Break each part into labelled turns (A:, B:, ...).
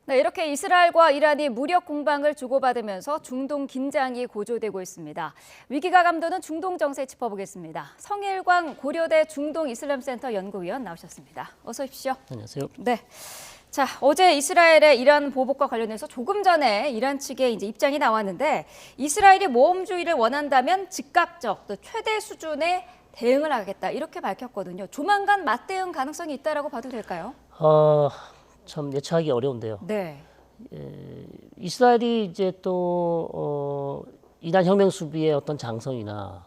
A: 네, 이렇게 이스라엘과 이란이 무력 공방을 주고받으면서 중동 긴장이 고조되고 있습니다. 위기가 감도는 중동 정세 짚어보겠습니다. 성일광 고려대 중동이슬람센터 연구위원 나오셨습니다. 어서 오십시오.
B: 안녕하세요.
A: 네. 자, 어제 이스라엘의 이란 보복과 관련해서 조금 전에 이란 측의 입장이 나왔는데 이스라엘이 모험주의를 원한다면 즉각적 또 최대 수준의 대응을 하겠다 이렇게 밝혔거든요. 조만간 맞대응 가능성이 있다라고 봐도 될까요?
B: 참 예측하기 어려운데요.
A: 네.
B: 이스라엘이 이제 또 이란 혁명 수비의 어떤 장성이나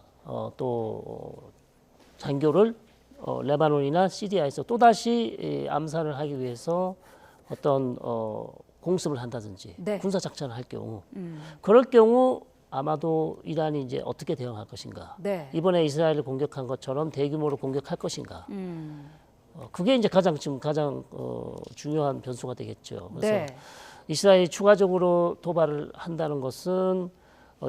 B: 또 장교를 레바논이나 시리아에서 또 다시 암살을 하기 위해서 어떤 공습을 한다든지
A: 네.
B: 군사 작전을 할 경우 그럴 경우 아마도 이란이 이제 어떻게 대응할 것인가?
A: 네.
B: 이번에 이스라엘을 공격한 것처럼 대규모로 공격할 것인가? 그게 이제 가장 중요한 변수가 되겠죠. 그래서
A: 네.
B: 이스라엘이 추가적으로 도발을 한다는 것은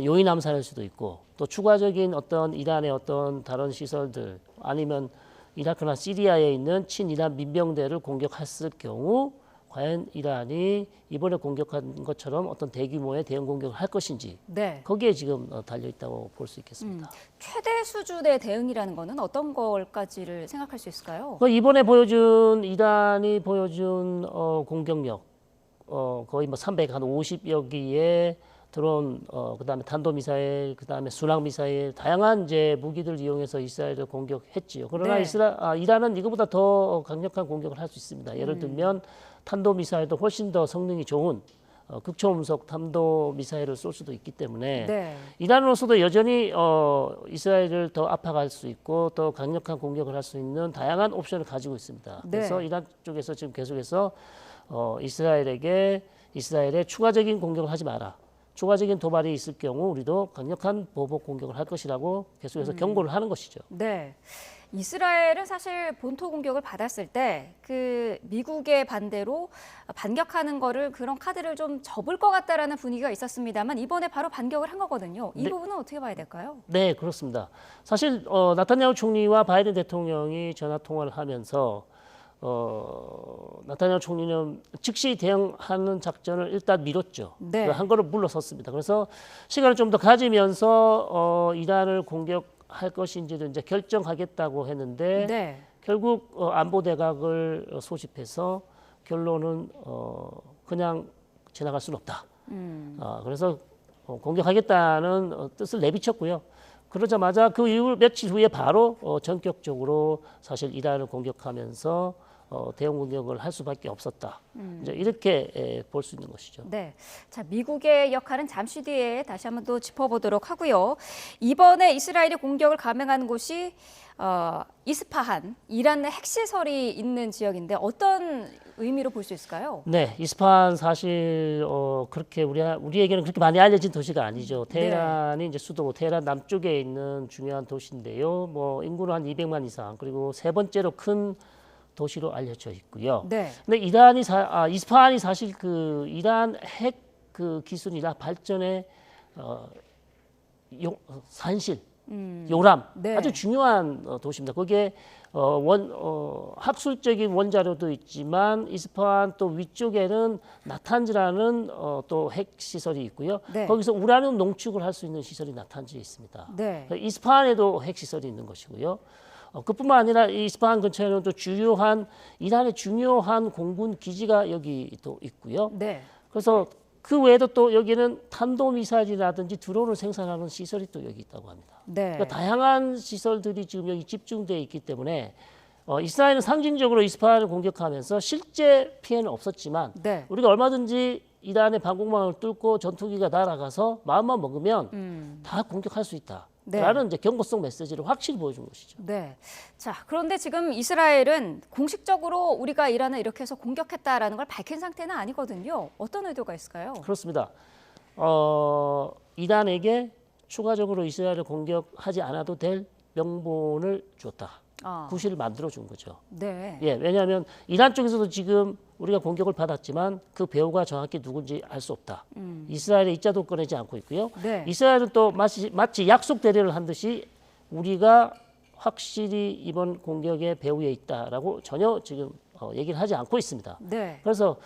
B: 요인 암살일 수도 있고 또 추가적인 어떤 이란의 어떤 다른 시설들 아니면 이라크나 시리아에 있는 친이란 민병대를 공격했을 경우 과연 이란이 이번에 공격한 것처럼 어떤 대규모의 대응 공격을 할 것인지
A: 네.
B: 거기에 지금 달려 있다고 볼 수 있겠습니다.
A: 최대 수준의 대응이라는 거는 어떤 걸까지를 생각할 수 있을까요?
B: 이번에 이란이 보여준 공격력 거의 뭐 350여 기의 드론, 그다음에 탄도미사일, 그다음에 순항미사일 다양한 이제 무기들 이용해서 이스라엘을 공격했지요. 그러나
A: 네.
B: 이란은 이거보다 더 강력한 공격을 할 수 있습니다. 예를 들면 탄도미사일도 훨씬 더 성능이 좋은 극초음속 탄도미사일을 쏠 수도 있기 때문에
A: 네.
B: 이란으로서도 여전히 이스라엘을 더 압박할 수 있고 더 강력한 공격을 할 수 있는 다양한 옵션을 가지고 있습니다.
A: 네.
B: 그래서 이란 쪽에서 지금 계속해서 이스라엘의 추가적인 공격을 하지 마라. 추가적인 도발이 있을 경우 우리도 강력한 보복 공격을 할 것이라고 계속해서 경고를 하는 것이죠.
A: 네. 이스라엘은 사실 본토 공격을 받았을 때 그 미국의 반대로 반격하는 거를 그런 카드를 좀 접을 것 같다라는 분위기가 있었습니다만 이번에 바로 반격을 한 거거든요. 이
B: 네.
A: 부분은 어떻게 봐야 될까요?
B: 네, 그렇습니다. 사실 나타냐후 총리와 바이든 대통령이 전화 통화를 하면서 나타냐후 총리는 즉시 대응하는 작전을 일단 미뤘죠.
A: 네.
B: 한 걸음 물러섰습니다. 그래서 시간을 좀 더 가지면서 이란을 공격할 것인지를 이제 결정하겠다고 했는데
A: 네.
B: 결국 안보 대각을 소집해서 결론은 그냥 지나갈 수는 없다. 그래서 공격하겠다는 뜻을 내비쳤고요. 그러자마자 그 이후 며칠 후에 바로 전격적으로 사실 이란을 공격하면서 대응 공격을 할 수밖에 없었다. 이제 이렇게 볼 수 있는 것이죠.
A: 네. 자, 미국의 역할은 잠시 뒤에 다시 한번 또 짚어보도록 하고요. 이번에 이스라엘이 공격을 감행한 곳이 이스파한, 이란의 핵시설이 있는 지역인데 어떤 의미로 볼 수 있을까요?
B: 네, 이스파한 사실 그렇게 우리에게는 그렇게 많이 알려진 도시가 아니죠. 테헤란이 이제 수도 테헤란 남쪽에 있는 중요한 도시인데요. 뭐 인구는 한 200만 이상 그리고 세 번째로 큰 도시로 알려져 있고요.
A: 네.
B: 근데 이스파한이 사실 그 이란 핵 그 기술이나 발전의 산실, 요람
A: 네.
B: 아주 중요한 도시입니다. 거기에 학술적인 원자료도 있지만 이스파한 또 위쪽에는 나탄즈라는 또 핵 시설이 있고요.
A: 네.
B: 거기서 우라늄 농축을 할 수 있는 시설이 나탄즈에 있습니다.
A: 네.
B: 이스파한에도 핵 시설이 있는 것이고요. 그뿐만 아니라 이 이스파한 근처에는 또 이란의 중요한 공군 기지가 여기 또 있고요.
A: 네.
B: 그래서 그 외에도 또 여기는 탄도미사일이라든지 드론을 생산하는 시설이 또 여기 있다고 합니다.
A: 네.
B: 그러니까 다양한 시설들이 지금 여기 집중되어 있기 때문에 이스라엘은 상징적으로 이스파한을 공격하면서 실제 피해는 없었지만
A: 네.
B: 우리가 얼마든지 이란의 방공망을 뚫고 전투기가 날아가서 마음만 먹으면 다 공격할 수 있다.
A: 네.
B: 라는 이제 경고성 메시지를 확실히 보여준 것이죠.
A: 네. 자, 그런데 지금 이스라엘은 공식적으로 우리가 이란을 이렇게 해서 공격했다라는 걸 밝힌 상태는 아니거든요. 어떤 의도가 있을까요?
B: 그렇습니다. 이란에게 추가적으로 이스라엘을 공격하지 않아도 될 명분을 줬다. 구실을 만들어 준 거죠.
A: 네.
B: 예, 왜냐하면 이란 쪽에서도 지금 우리가 공격을 받았지만 그 배후가 정확히 누군지 알 수 없다. 이스라엘의 입자도 꺼내지 않고 있고요.
A: 네.
B: 이스라엘은 또 마치 약속 대례를 한 듯이 우리가 확실히 이번 공격의 배후에 있다라고 전혀 지금 얘기를 하지 않고 있습니다.
A: 네.
B: 그래서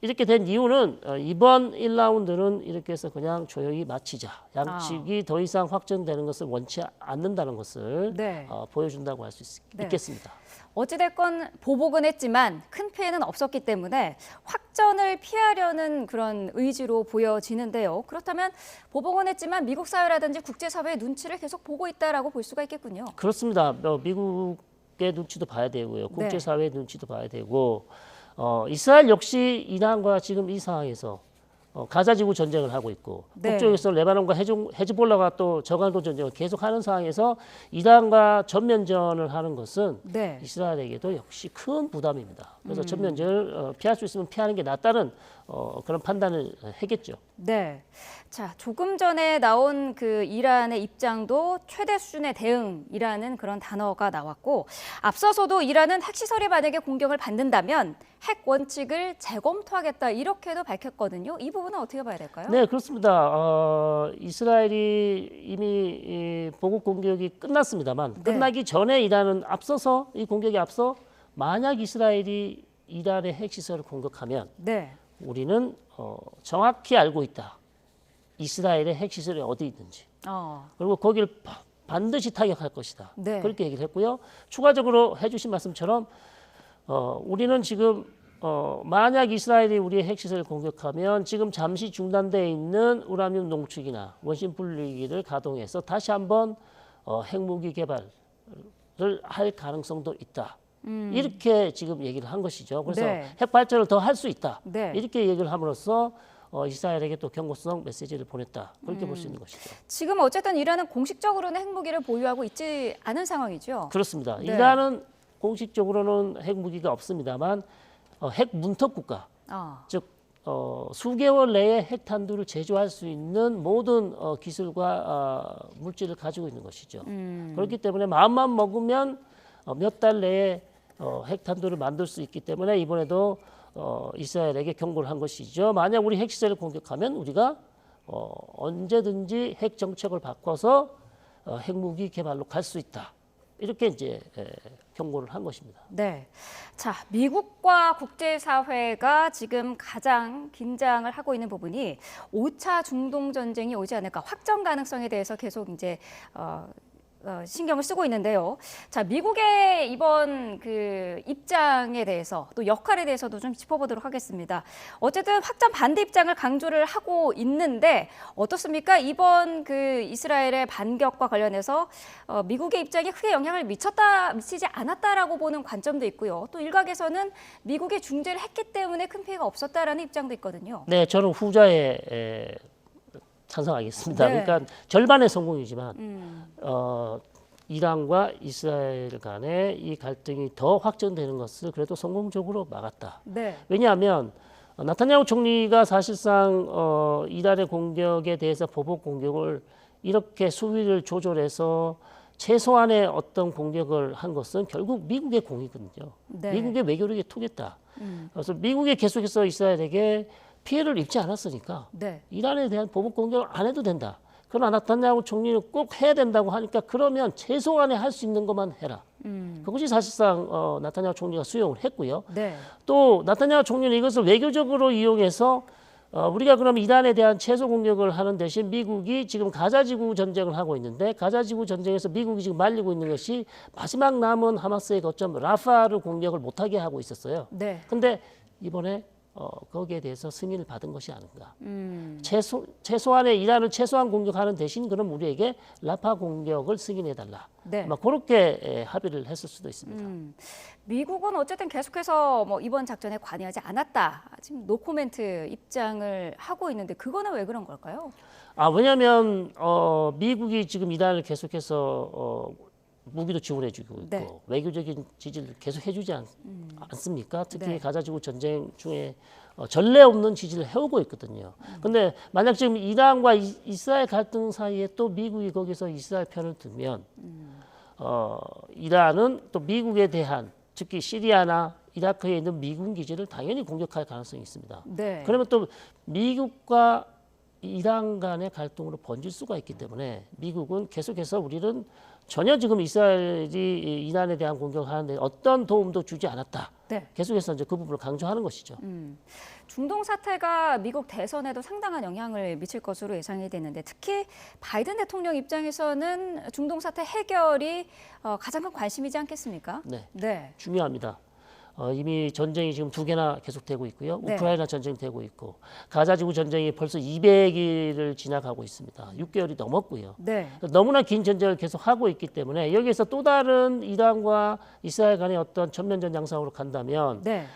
B: 이렇게 된 이유는 이번 1라운드는 이렇게 해서 그냥 조용히 마치자. 양측이 더 이상 확전되는 것을 원치 않는다는 것을
A: 네.
B: 보여준다고 할 수
A: 네.
B: 있겠습니다.
A: 어찌됐건 보복은 했지만 큰 피해는 없었기 때문에 확전을 피하려는 그런 의지로 보여지는데요. 그렇다면 보복은 했지만 미국 사회라든지 국제사회의 눈치를 계속 보고 있다라고 볼 수가 있겠군요.
B: 그렇습니다. 미국의 눈치도 봐야 되고요. 국제사회의 눈치도 봐야 되고 이스라엘 역시 이란과 지금 이 상황에서 가자지구 전쟁을 하고 있고
A: 네.
B: 북쪽에서 레바논과 헤즈볼라가 또 저간도 전쟁을 계속하는 상황에서 이란과 전면전을 하는 것은
A: 네.
B: 이스라엘에게도 역시 큰 부담입니다. 그래서 전면전을 피할 수 있으면 피하는 게 낫다는 그런 판단을 하겠죠.
A: 네. 자, 조금 전에 나온 그 이란의 입장도 최대 수준의 대응이라는 그런 단어가 나왔고 앞서서도 이란은 핵시설이 만약에 공격을 받는다면 핵 원칙을 재검토하겠다 이렇게도 밝혔거든요. 이 부분은 어떻게 봐야 될까요?
B: 네, 그렇습니다. 이스라엘이 이미 이 보복 공격이 끝났습니다만
A: 네.
B: 끝나기 전에 이란은 앞서서 이 공격에 앞서 만약 이스라엘이 이란의 핵시설을 공격하면
A: 네.
B: 우리는 정확히 알고 있다. 이스라엘의 핵시설이 어디 있는지. 그리고 거기를 반드시 타격할 것이다.
A: 네.
B: 그렇게 얘기를 했고요. 추가적으로 해주신 말씀처럼 우리는 지금 만약 이스라엘이 우리의 핵시설을 공격하면 지금 잠시 중단되어 있는 우라늄 농축이나 원심 분리기를 가동해서 다시 한번 핵무기 개발을 할 가능성도 있다. 이렇게 지금 얘기를 한 것이죠. 그래서
A: 네.
B: 핵 발전을 더 할 수 있다.
A: 네.
B: 이렇게 얘기를 함으로써 이스라엘에게 또 경고성 메시지를 보냈다. 그렇게 볼 수 있는 것이죠.
A: 지금 어쨌든 이란은 공식적으로는 핵무기를 보유하고 있지 않은 상황이죠.
B: 그렇습니다.
A: 네.
B: 이란은 공식적으로는 핵무기가 없습니다만 핵 문턱 국가, 즉 수개월 내에 핵탄두를 제조할 수 있는 모든 기술과 물질을 가지고 있는 것이죠. 그렇기 때문에 마음만 먹으면 몇 달 내에 핵탄두를 만들 수 있기 때문에 이번에도 이스라엘에게 경고를 한 것이죠. 만약 우리 핵시설을 공격하면 우리가 언제든지 핵 정책을 바꿔서 핵무기 개발로 갈 수 있다. 이렇게 이제 경고를 한 것입니다.
A: 네. 자, 미국과 국제사회가 지금 가장 긴장을 하고 있는 부분이 5차 중동 전쟁이 오지 않을까 확전 가능성에 대해서 계속 이제 신경을 쓰고 있는데요. 자, 미국의 이번 그 입장에 대해서 또 역할에 대해서도 좀 짚어보도록 하겠습니다. 어쨌든 확전 반대 입장을 강조를 하고 있는데 어떻습니까? 이번 그 이스라엘의 반격과 관련해서 미국의 입장에 크게 영향을 미치지 않았다라고 보는 관점도 있고요. 또 일각에서는 미국이 중재를 했기 때문에 큰 피해가 없었다라는 입장도 있거든요.
B: 네, 저는 후자에 찬성하겠습니다.
A: 네.
B: 그러니까 절반의 성공이지만 이란과 이스라엘 간의 이 갈등이 더 확전되는 것을 그래도 성공적으로 막았다.
A: 네.
B: 왜냐하면 나타냐후 총리가 사실상 이란의 공격에 대해서 보복 공격을 이렇게 수위를 조절해서 최소한의 어떤 공격을 한 것은 결국 미국의 공이거든요.
A: 네.
B: 미국의 외교력에 투겠다. 그래서 미국이 계속해서 이스라엘에게 피해를 입지 않았으니까
A: 네.
B: 이란에 대한 보복 공격을 안 해도 된다. 그러나 나타냐후 총리는 꼭 해야 된다고 하니까 그러면 최소한의 할 수 있는 것만 해라. 그것이 사실상 나타냐후 총리가 수용을 했고요.
A: 네.
B: 또 나타냐후 총리는 이것을 외교적으로 이용해서 우리가 그럼 이란에 대한 최소 공격을 하는 대신 미국이 지금 가자지구 전쟁을 하고 있는데 가자지구 전쟁에서 미국이 지금 말리고 있는 것이 마지막 남은 하마스의 거점 라파를 공격을 못하게 하고 있었어요.
A: 네.
B: 근데 이번에 거기에 대해서 승인을 받은 것이 아닌가. 최소한의 이란을 최소한 공격하는 대신 그럼 우리에게 라파 공격을 승인해달라.
A: 네.
B: 아마 그렇게 합의를 했을 수도 있습니다.
A: 미국은 어쨌든 계속해서 뭐 이번 작전에 관여하지 않았다. 지금 노코멘트 입장을 하고 있는데 그거는 왜 그런 걸까요?
B: 왜냐하면 미국이 지금 이란을 계속해서 무기도 지원해주고 있고
A: 네.
B: 외교적인 지지를 계속 해주지 않습니까? 특히
A: 네.
B: 가자지구 전쟁 중에 전례 없는 지지를 해오고 있거든요. 그런데 만약 지금 이란과 이스라엘 갈등 사이에 또 미국이 거기서 이스라엘 편을 들면 이란은 또 미국에 대한 특히 시리아나 이라크에 있는 미군 기지를 당연히 공격할 가능성이 있습니다.
A: 네.
B: 그러면 또 미국과 이란 간의 갈등으로 번질 수가 있기 때문에 미국은 계속해서 우리는 전혀 지금 이스라엘이 이란에 대한 공격을 하는데 어떤 도움도 주지 않았다.
A: 네.
B: 계속해서 이제 그 부분을 강조하는 것이죠.
A: 중동 사태가 미국 대선에도 상당한 영향을 미칠 것으로 예상이 되는데 특히 바이든 대통령 입장에서는 중동 사태 해결이 가장 큰 관심이지 않겠습니까?
B: 네.
A: 네.
B: 중요합니다. 이미 전쟁이 지금 2개나 계속되고 있고요.
A: 네.
B: 우크라이나 전쟁 되고 있고 가자지구 전쟁이 벌써 200일을 지나가고 있습니다. 6개월이 넘었고요.
A: 네.
B: 너무나 긴 전쟁을 계속 하고 있기 때문에 여기에서 또 다른 이란과 이스라엘 간의 어떤 전면전 양상으로 간다면
A: 네.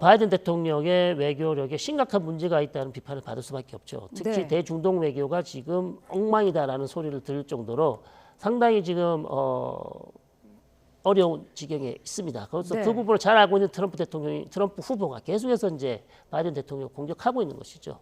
B: 바이든 대통령의 외교력에 심각한 문제가 있다는 비판을 받을 수밖에 없죠. 특히
A: 네.
B: 대중동 외교가 지금 엉망이다라는 소리를 들을 정도로 상당히 지금 어려운 지경에 있습니다. 그래서
A: 네.
B: 그 부분을 잘 알고 있는 트럼프 후보가 계속해서 이제 바이든 대통령을 공격하고 있는 것이죠.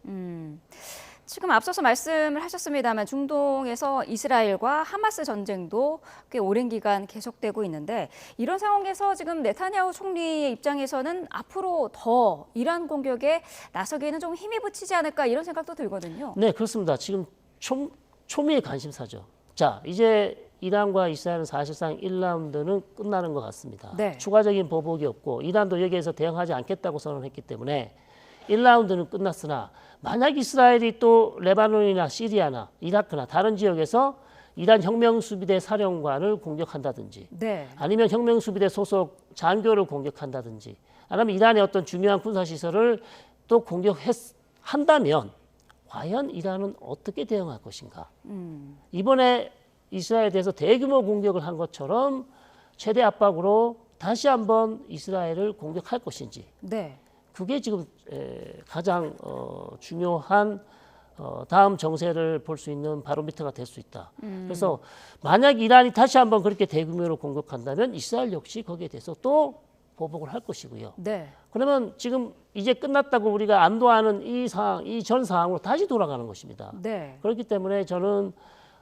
A: 지금 앞서서 말씀을 하셨습니다만 중동에서 이스라엘과 하마스 전쟁도 꽤 오랜 기간 계속되고 있는데 이런 상황에서 지금 네타냐후 총리의 입장에서는 앞으로 더 이란 공격에 나서기에는 좀 힘이 붙이지 않을까 이런 생각도 들거든요.
B: 네, 그렇습니다. 지금 초미의 관심사죠. 자, 이제 이란과 이스라엘은 사실상 1라운드는 끝나는 것 같습니다.
A: 네.
B: 추가적인 보복이 없고 이란도 여기에서 대응하지 않겠다고 선언했기 때문에 1라운드는 끝났으나 만약 이스라엘이 또 레바논이나 시리아나 이라크나 다른 지역에서 이란 혁명수비대 사령관을 공격한다든지
A: 네.
B: 아니면 혁명수비대 소속 장교를 공격한다든지 아니면 이란의 어떤 중요한 군사시설을 또 공격한다면 과연 이란은 어떻게 대응할 것인가? 이번에 이스라엘에 대해서 대규모 공격을 한 것처럼 최대 압박으로 다시 한번 이스라엘을 공격할 것인지
A: 네.
B: 그게 지금 가장 중요한 다음 정세를 볼 수 있는 바로미터가 될 수 있다. 그래서 만약 이란이 다시 한번 그렇게 대규모로 공격한다면 이스라엘 역시 거기에 대해서 또 보복을 할 것이고요.
A: 네.
B: 그러면 지금 이제 끝났다고 우리가 안도하는 이 상황, 이 전 상황으로 다시 돌아가는 것입니다.
A: 네.
B: 그렇기 때문에 저는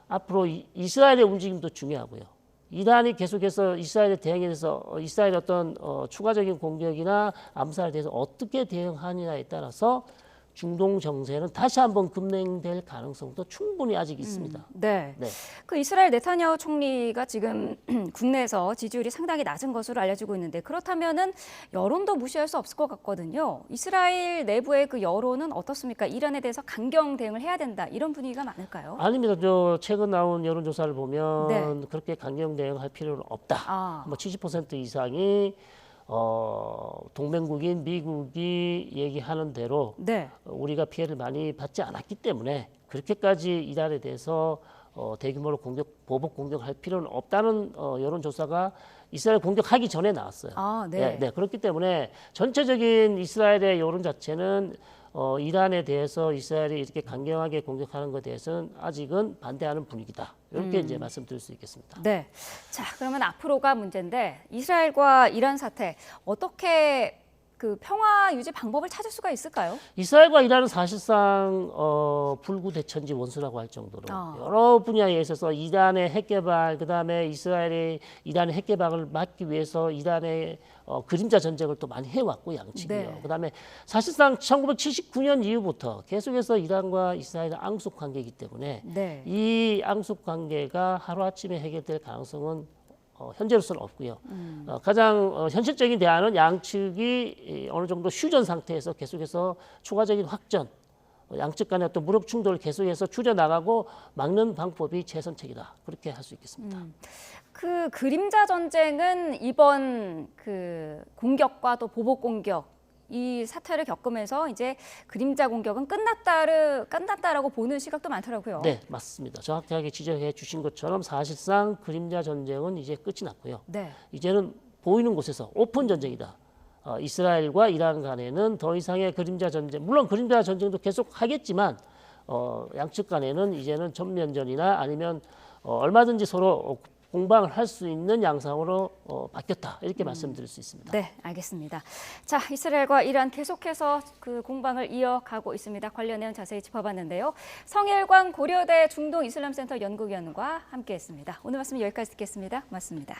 B: 앞으로 이스라엘의 움직임도 중요하고요. 이란이 계속해서 이스라엘에 대응해서 이스라엘의 어떤 추가적인 공격이나 암살에 대해서 어떻게 대응하느냐에 따라서 중동 정세는 다시 한번 급냉될 가능성도 충분히 아직 있습니다.
A: 네.
B: 네.
A: 그 이스라엘 네타냐후 총리가 지금 국내에서 지지율이 상당히 낮은 것으로 알려지고 있는데 그렇다면은 여론도 무시할 수 없을 것 같거든요. 이스라엘 내부의 그 여론은 어떻습니까? 이란에 대해서 강경 대응을 해야 된다 이런 분위기가 많을까요?
B: 아닙니다. 저 최근 나온 여론조사를 보면
A: 네.
B: 그렇게 강경 대응할 필요는 없다.
A: 아.
B: 뭐 70% 이상이 동맹국인 미국이 얘기하는 대로
A: 네.
B: 우리가 피해를 많이 받지 않았기 때문에 그렇게까지 이란에 대해서 대규모로 보복 공격할 필요는 없다는 여론조사가 이스라엘 공격하기 전에 나왔어요.
A: 아, 네.
B: 네, 그렇기 때문에 전체적인 이스라엘의 여론 자체는 이란에 대해서 이스라엘이 이렇게 강경하게 공격하는 것에 대해서는 아직은 반대하는 분위기다. 이렇게 이제 말씀드릴 수 있겠습니다.
A: 네. 자, 그러면 앞으로가 문제인데 이스라엘과 이란 사태 어떻게 그 평화 유지 방법을 찾을 수가 있을까요?
B: 이스라엘과 이란은 사실상 불구대천지 원수라고 할 정도로 여러 분야에 있어서 이란의 핵 개발, 그다음에 이스라엘이 이란의 핵 개발을 막기 위해서 이란의 그림자 전쟁을 또 많이 해왔고 양측이요.
A: 네.
B: 그다음에 사실상 1979년 이후부터 계속해서 이란과 이스라엘은 앙숙 관계이기 때문에
A: 네.
B: 이 앙숙 관계가 하루아침에 해결될 가능성은 현재로서는 없고요. 가장 현실적인 대안은 양측이 어느 정도 휴전 상태에서 계속해서 추가적인 확전, 양측 간의 어떤 무력 충돌을 계속해서 줄여나가고 막는 방법이 최선책이다. 그렇게 할 수 있겠습니다.
A: 그 그림자 전쟁은 이번 그 공격과 또 보복 공격 이 사태를 겪으면서 이제 그림자 공격은 끝났다라고 보는 시각도 많더라고요.
B: 네, 맞습니다. 정확하게 지적해 주신 것처럼 사실상 그림자 전쟁은 이제 끝이 났고요.
A: 네.
B: 이제는 보이는 곳에서 오픈 전쟁이다. 이스라엘과 이란 간에는 더 이상의 그림자 전쟁, 물론 그림자 전쟁도 계속 하겠지만 양측 간에는 이제는 전면전이나 아니면 얼마든지 서로 공방을 할 수 있는 양상으로 바뀌었다. 이렇게 말씀드릴 수 있습니다.
A: 네, 알겠습니다. 자, 이스라엘과 이란 계속해서 그 공방을 이어가고 있습니다. 관련 내용 자세히 짚어봤는데요. 성일광 고려대 중동 이슬람센터 연구위원과 함께했습니다. 오늘 말씀 여기까지 듣겠습니다. 고맙습니다.